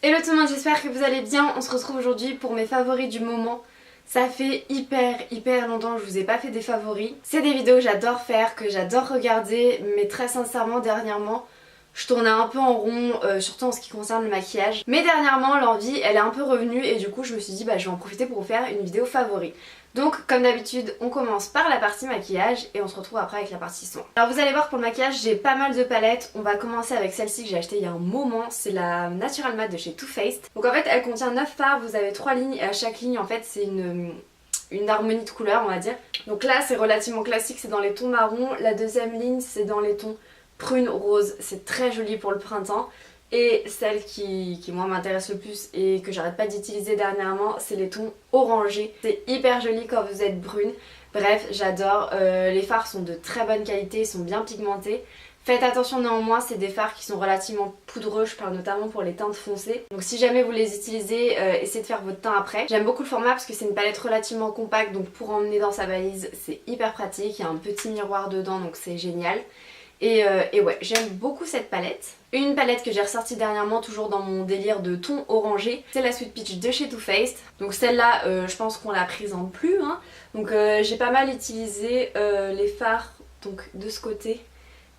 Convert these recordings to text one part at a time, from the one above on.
Hello tout le monde, j'espère que vous allez bien. On se retrouve aujourd'hui pour mes favoris du moment. Ça fait hyper longtemps que je vous ai pas fait des favoris. C'est des vidéos que j'adore faire, que j'adore regarder, mais très sincèrement dernièrement je tournais un peu en rond, surtout en ce qui concerne le maquillage. Mais dernièrement l'envie elle est un peu revenue et du coup je me suis dit je vais en profiter pour vous faire une vidéo favori. Donc comme d'habitude on commence par la partie maquillage et on se retrouve après avec la partie son. Alors vous allez voir pour le maquillage j'ai pas mal de palettes. On va commencer avec celle-ci que j'ai achetée il y a un moment, c'est la Natural Matte de chez Too Faced. Donc en fait elle contient 9 fards, vous avez 3 lignes et à chaque ligne en fait c'est une harmonie de couleurs on va dire. Donc là c'est relativement classique, c'est dans les tons marron. La deuxième ligne c'est dans les tons prune rose, c'est très joli pour le printemps. Et celle qui moi m'intéresse le plus et que j'arrête pas d'utiliser dernièrement, c'est les tons orangés. C'est hyper joli quand vous êtes brune. Bref, j'adore. Les fards sont de très bonne qualité, ils sont bien pigmentés. Faites attention néanmoins, c'est des fards qui sont relativement poudreux, je parle notamment pour les teintes foncées. Donc si jamais vous les utilisez, essayez de faire votre teint après. J'aime beaucoup le format parce que c'est une palette relativement compacte, donc pour emmener dans sa valise, c'est hyper pratique. Il y a un petit miroir dedans, donc c'est génial. Et ouais, j'aime beaucoup cette palette. Une palette que j'ai ressortie dernièrement, toujours dans mon délire de ton orangé, c'est la Sweet Peach de chez Too Faced. Donc celle-là, je pense qu'on l'a prise en plus. Hein. Donc j'ai pas mal utilisé les fards donc, de ce côté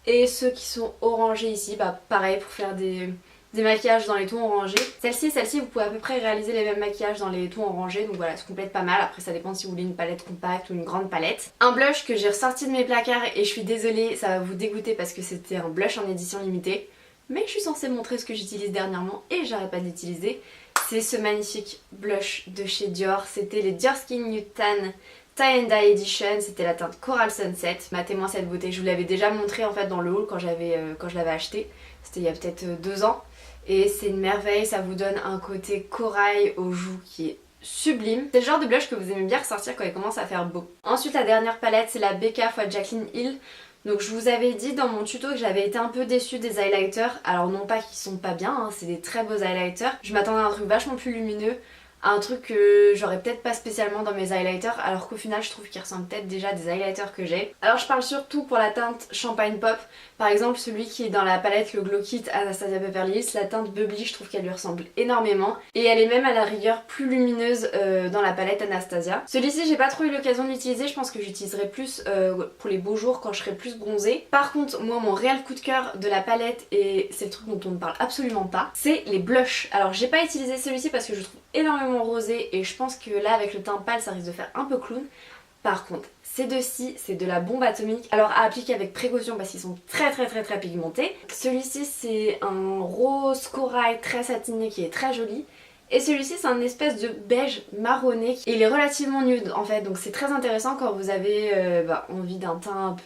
et ceux qui sont orangés ici. Pareil pour faire des maquillages dans les tons orangés. Celle-ci, vous pouvez à peu près réaliser les mêmes maquillages dans les tons orangés. Donc voilà, ça complète pas mal. Après ça dépend si vous voulez une palette compacte ou une grande palette. Un blush que j'ai ressorti de mes placards et je suis désolée, ça va vous dégoûter parce que c'était un blush en édition limitée. Mais je suis censée montrer ce que j'utilise dernièrement et j'arrête pas de l'utiliser. C'est ce magnifique blush de chez Dior. C'était les Dior Skin Nude Tan Tie and Dye Edition, c'était la teinte Coral Sunset. Matez-moi cette beauté, je vous l'avais déjà montré en fait dans le haul quand je l'avais acheté. C'était il y a peut-être 2 ans. Et c'est une merveille, ça vous donne un côté corail aux joues qui est sublime. C'est le genre de blush que vous aimez bien ressortir quand il commence à faire beau. Ensuite la dernière palette c'est la Becca x Jaclyn Hill. Donc je vous avais dit dans mon tuto que j'avais été un peu déçue des highlighters. Alors non pas qu'ils sont pas bien, hein, c'est des très beaux highlighters. Je m'attendais à un truc vachement plus lumineux, à un truc que j'aurais peut-être pas spécialement dans mes highlighters, alors qu'au final je trouve qu'ils ressemblent peut-être déjà à des highlighters que j'ai. Alors je parle surtout pour la teinte Champagne Pop, par exemple celui qui est dans la palette le Glow Kit Anastasia Beverly Hills, la teinte Bubbly, je trouve qu'elle lui ressemble énormément et elle est même à la rigueur plus lumineuse dans la palette Anastasia. Celui-ci j'ai pas trop eu l'occasion de l'utiliser, je pense que j'utiliserai plus pour les beaux jours quand je serai plus bronzée. Par contre moi mon réel coup de cœur de la palette, et c'est le truc dont on ne parle absolument pas, c'est les blushs. Alors j'ai pas utilisé celui-ci parce que je trouve énormément rosé et je pense que là avec le teint pâle ça risque de faire un peu clown. Par contre ces deux-ci c'est de la bombe atomique, alors à appliquer avec précaution parce qu'ils sont très pigmentés. Celui-ci c'est un rose corail très satiné qui est très joli. Et celui-ci c'est un espèce de beige marronné et il est relativement nude en fait, donc c'est très intéressant quand vous avez envie d'un teint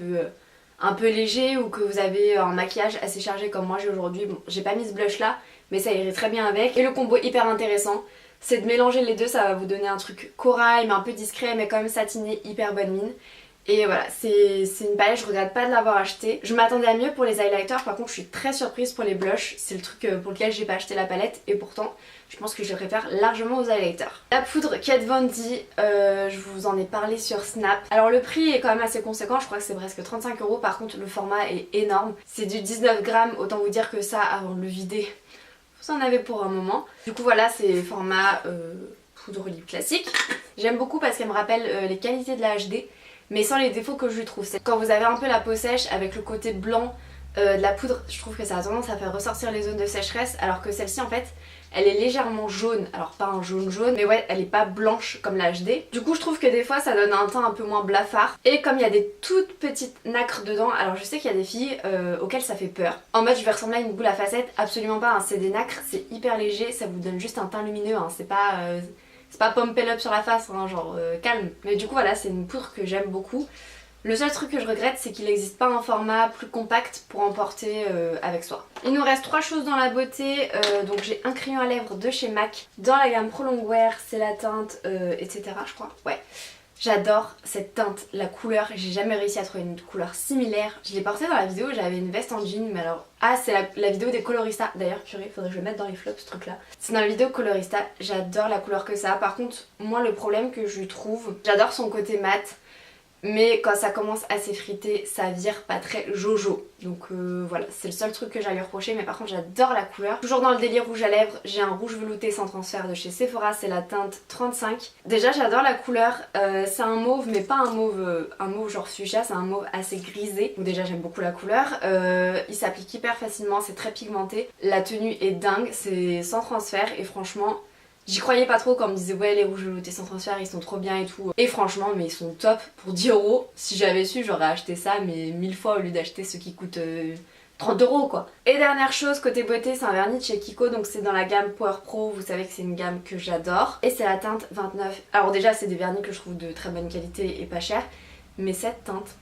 un peu léger ou que vous avez un maquillage assez chargé comme moi j'ai aujourd'hui. Bon, j'ai pas mis ce blush là mais ça irait très bien avec. Et le combo hyper intéressant c'est de mélanger les deux, ça va vous donner un truc corail mais un peu discret mais quand même satiné, hyper bonne mine. Et voilà, c'est une palette, je regrette pas de l'avoir achetée. Je m'attendais à mieux pour les highlighters, par contre je suis très surprise pour les blushs. C'est le truc pour lequel j'ai pas acheté la palette et pourtant je pense que je les préfère largement aux highlighters. La poudre Kat Von D, je vous en ai parlé sur Snap. Alors le prix est quand même assez conséquent, je crois que c'est presque 35 €. Par contre le format est énorme, c'est du 19 grammes, autant vous dire que ça avant de le vider vous en avez pour un moment. Du coup voilà, c'est format poudre lip classique. J'aime beaucoup parce qu'elle me rappelle les qualités de la HD mais sans les défauts que je lui trouve. C'est quand vous avez un peu la peau sèche avec le côté blanc de la poudre, je trouve que ça a tendance à faire ressortir les zones de sécheresse, alors que celle-ci en fait elle est légèrement jaune, alors pas un jaune mais ouais elle est pas blanche comme la HD. Du coup je trouve que des fois ça donne un teint un peu moins blafard et comme il y a des toutes petites nacres dedans, alors je sais qu'il y a des filles auxquelles ça fait peur. En mode je vais ressembler à une boule à facettes, absolument pas, hein. C'est des nacres, c'est hyper léger, ça vous donne juste un teint lumineux, hein. C'est pas pumpel up sur la face, hein, genre calme. Mais du coup voilà, c'est une poudre que j'aime beaucoup. Le seul truc que je regrette c'est qu'il n'existe pas un format plus compact pour emporter avec soi. Il nous reste 3 choses dans la beauté, donc j'ai un crayon à lèvres de chez MAC dans la gamme Pro Longwear, c'est la teinte etc je crois, ouais. J'adore cette teinte, la couleur, j'ai jamais réussi à trouver une couleur similaire. Je l'ai portée dans la vidéo, j'avais une veste en jean, mais alors... Ah c'est la vidéo des coloristas, d'ailleurs purée, faudrait que je le mette dans les flops ce truc là. C'est dans la vidéo colorista, j'adore la couleur que ça a. Par contre moi le problème que je trouve, j'adore son côté mat, mais quand ça commence à s'effriter ça vire pas très jojo. Donc voilà, c'est le seul truc que j'ai à lui reprocher, mais par contre j'adore la couleur. Toujours dans le délire rouge à lèvres, j'ai un rouge velouté sans transfert de chez Sephora, c'est la teinte 35. Déjà j'adore la couleur, c'est un mauve mais pas un mauve genre fuchsia, c'est un mauve assez grisé. Donc déjà j'aime beaucoup la couleur, il s'applique hyper facilement, c'est très pigmenté. La tenue est dingue, c'est sans transfert et franchement... J'y croyais pas trop quand on me disait ouais les rouges veloutés sans transfert ils sont trop bien et tout. Et franchement mais ils sont top pour 10 €. Si j'avais su j'aurais acheté ça mais 1000 fois au lieu d'acheter ceux qui coûtent 30 € quoi. Et dernière chose côté beauté, c'est un vernis de chez Kiko, donc c'est dans la gamme Power Pro, vous savez que c'est une gamme que j'adore. Et c'est la teinte 29. Alors déjà c'est des vernis que je trouve de très bonne qualité et pas cher, mais cette teinte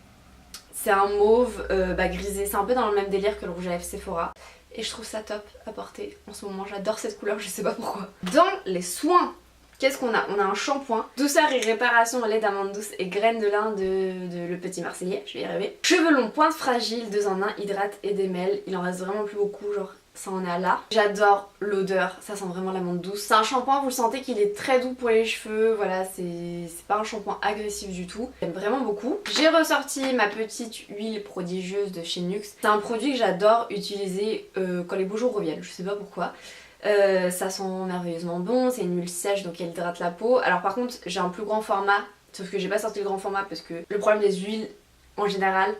c'est un mauve grisé, c'est un peu dans le même délire que le rouge à lèvres Sephora. Et je trouve ça top à porter en ce moment, j'adore cette couleur, je sais pas pourquoi. Dans les soins, qu'est-ce qu'on a? On a un shampoing, douceur et réparation lait d'amande douce et graines de lin de Le Petit Marseillais, je vais y arriver. Cheveux longs, pointe fragile, 2 en 1, hydrate et démêle, il en reste vraiment plus beaucoup, genre ça en est à là. J'adore l'odeur, ça sent vraiment l'amande douce. C'est un shampoing, vous le sentez qu'il est très doux pour les cheveux, voilà, c'est pas un shampoing agressif du tout. J'aime vraiment beaucoup. J'ai ressorti ma petite huile prodigieuse de chez Nuxe. C'est un produit que j'adore utiliser quand les beaux jours reviennent, je sais pas pourquoi. Ça sent merveilleusement bon, c'est une huile sèche donc elle hydrate la peau. Alors par contre j'ai un plus grand format, sauf que j'ai pas sorti le grand format parce que le problème des huiles en général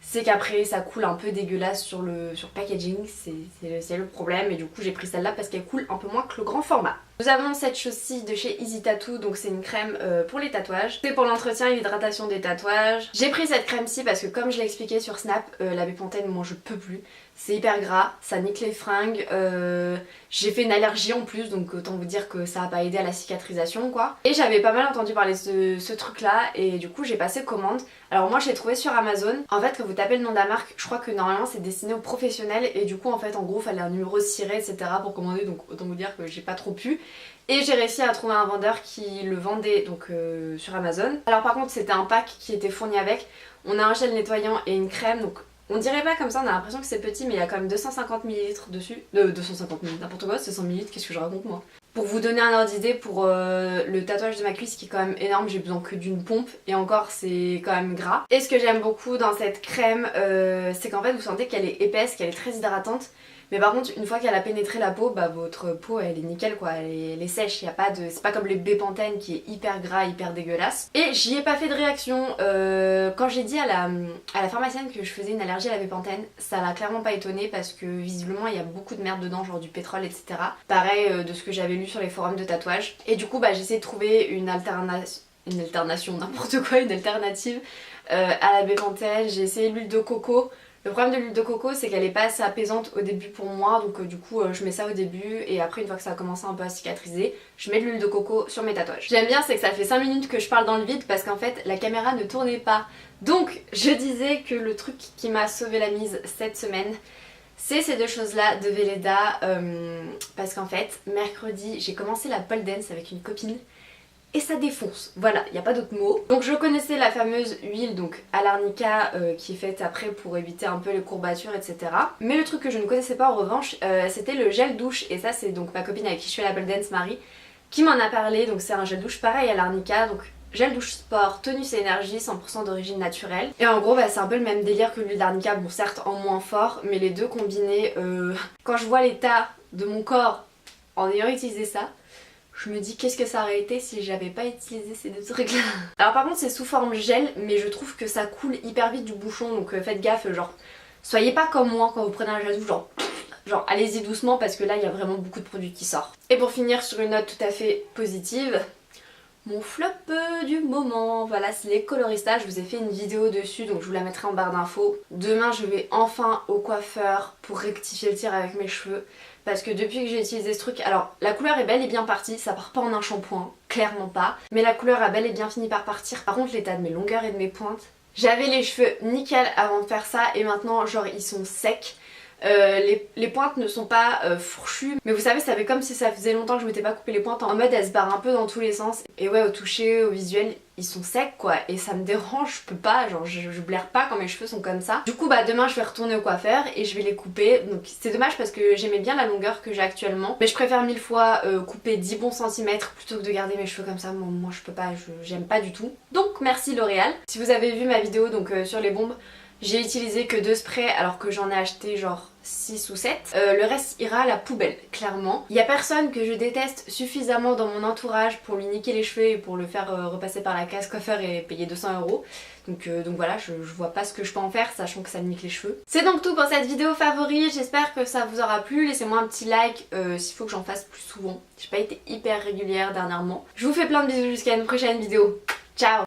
c'est qu'après ça coule un peu dégueulasse sur le packaging, c'est le problème, et du coup j'ai pris celle-là parce qu'elle coule un peu moins que le grand format. Nous avons cette chose-ci de chez Easy Tattoo, donc c'est une crème pour les tatouages. C'est pour l'entretien et l'hydratation des tatouages. J'ai pris cette crème-ci parce que comme je l'ai expliqué sur Snap, la bépantène moi je peux plus. C'est hyper gras, ça nique les fringues, j'ai fait une allergie en plus donc autant vous dire que ça a pas aidé à la cicatrisation quoi. Et j'avais pas mal entendu parler de ce truc là et du coup j'ai passé commande. Alors moi je l'ai trouvé sur Amazon. En fait quand vous tapez le nom de la marque, je crois que normalement c'est destiné aux professionnels et du coup en fait en gros fallait un numéro ciré etc pour commander, donc autant vous dire que j'ai pas trop pu. Et j'ai réussi à trouver un vendeur qui le vendait donc sur Amazon. Alors par contre c'était un pack qui était fourni avec. On a un gel nettoyant et une crème, donc on dirait pas comme ça, on a l'impression que c'est petit mais il y a quand même 250 ml dessus. 250 ml, n'importe quoi, c'est 100 ml, qu'est-ce que je raconte moi. Pour vous donner un ordre d'idée, pour le tatouage de ma cuisse qui est quand même énorme, j'ai besoin que d'une pompe et encore c'est quand même gras. Et ce que j'aime beaucoup dans cette crème, c'est qu'en fait vous sentez qu'elle est épaisse, qu'elle est très hydratante. Mais par contre une fois qu'elle a pénétré la peau, bah votre peau elle est nickel quoi, elle est sèche, y a pas de... c'est pas comme les bépantènes qui est hyper gras, hyper dégueulasse. Et j'y ai pas fait de réaction, quand j'ai dit à la pharmacienne que je faisais une allergie à la bépantène, ça l'a clairement pas étonnée parce que visiblement il y a beaucoup de merde dedans, genre du pétrole etc. Pareil de ce que j'avais lu sur les forums de tatouage. Et du coup bah j'ai essayé de trouver une alternative, n'importe quoi, une alternative à la bépantène. J'ai essayé l'huile de coco. Le problème de l'huile de coco c'est qu'elle est pas assez apaisante au début pour moi, donc du coup je mets ça au début et après une fois que ça a commencé un peu à cicatriser, je mets de l'huile de coco sur mes tatouages. J'aime bien c'est que ça fait 5 minutes que je parle dans le vide parce qu'en fait la caméra ne tournait pas. Donc je disais que le truc qui m'a sauvé la mise cette semaine c'est ces deux choses là de Velleda parce qu'en fait mercredi j'ai commencé la pole dance avec une copine. Et ça défonce, voilà, il n'y a pas d'autre mot. Donc je connaissais la fameuse huile donc à l'arnica qui est faite après pour éviter un peu les courbatures etc. Mais le truc que je ne connaissais pas en revanche c'était le gel douche. Et ça c'est donc ma copine avec qui je fais la pole dance, Marie, qui m'en a parlé. Donc c'est un gel douche pareil à l'arnica, donc gel douche sport, tonus et énergie, 100% d'origine naturelle. Et en gros bah, c'est un peu le même délire que l'huile d'arnica, bon certes en moins fort, mais les deux combinés, quand je vois l'état de mon corps en ayant utilisé ça, je me dis qu'est-ce que ça aurait été si j'avais pas utilisé ces deux trucs là. Alors par contre c'est sous forme gel mais je trouve que ça coule hyper vite du bouchon, donc faites gaffe, genre soyez pas comme moi quand vous prenez un gel douche, genre allez-y doucement parce que là il y a vraiment beaucoup de produits qui sortent. Et pour finir sur une note tout à fait positive, mon flop du moment, voilà c'est les coloristas, je vous ai fait une vidéo dessus donc je vous la mettrai en barre d'infos. Demain je vais enfin au coiffeur pour rectifier le tir avec mes cheveux. Parce que depuis que j'ai utilisé ce truc, alors la couleur est bel et bien partie, ça part pas en un shampoing, clairement pas. Mais la couleur a bel et bien fini par partir. Par contre l'état de mes longueurs et de mes pointes, j'avais les cheveux nickel avant de faire ça et maintenant genre ils sont secs. Les pointes ne sont pas fourchues, mais vous savez ça fait comme si ça faisait longtemps que je m'étais pas coupé les pointes, en mode elles se barrent un peu dans tous les sens. Et ouais, au toucher, au visuel, ils sont secs quoi, et ça me dérange, je peux pas, genre je blaire pas quand mes cheveux sont comme ça. Du coup bah demain je vais retourner au coiffeur et je vais les couper, donc c'est dommage parce que j'aimais bien la longueur que j'ai actuellement, mais je préfère 1000 fois couper 10 bons centimètres plutôt que de garder mes cheveux comme ça. Moi je peux pas, j'aime pas du tout. Donc merci L'Oréal. Si vous avez vu ma vidéo donc sur les bombes, j'ai utilisé que 2 sprays alors que j'en ai acheté genre 6 ou 7. Le reste ira à la poubelle, clairement. Il y a personne que je déteste suffisamment dans mon entourage pour lui niquer les cheveux et pour le faire repasser par la case coiffeur et payer 200 €. Donc voilà, je vois pas ce que je peux en faire, sachant que ça me nique les cheveux. C'est donc tout pour cette vidéo favori, j'espère que ça vous aura plu. Laissez-moi un petit like s'il faut que j'en fasse plus souvent. J'ai pas été hyper régulière dernièrement. Je vous fais plein de bisous jusqu'à une prochaine vidéo. Ciao!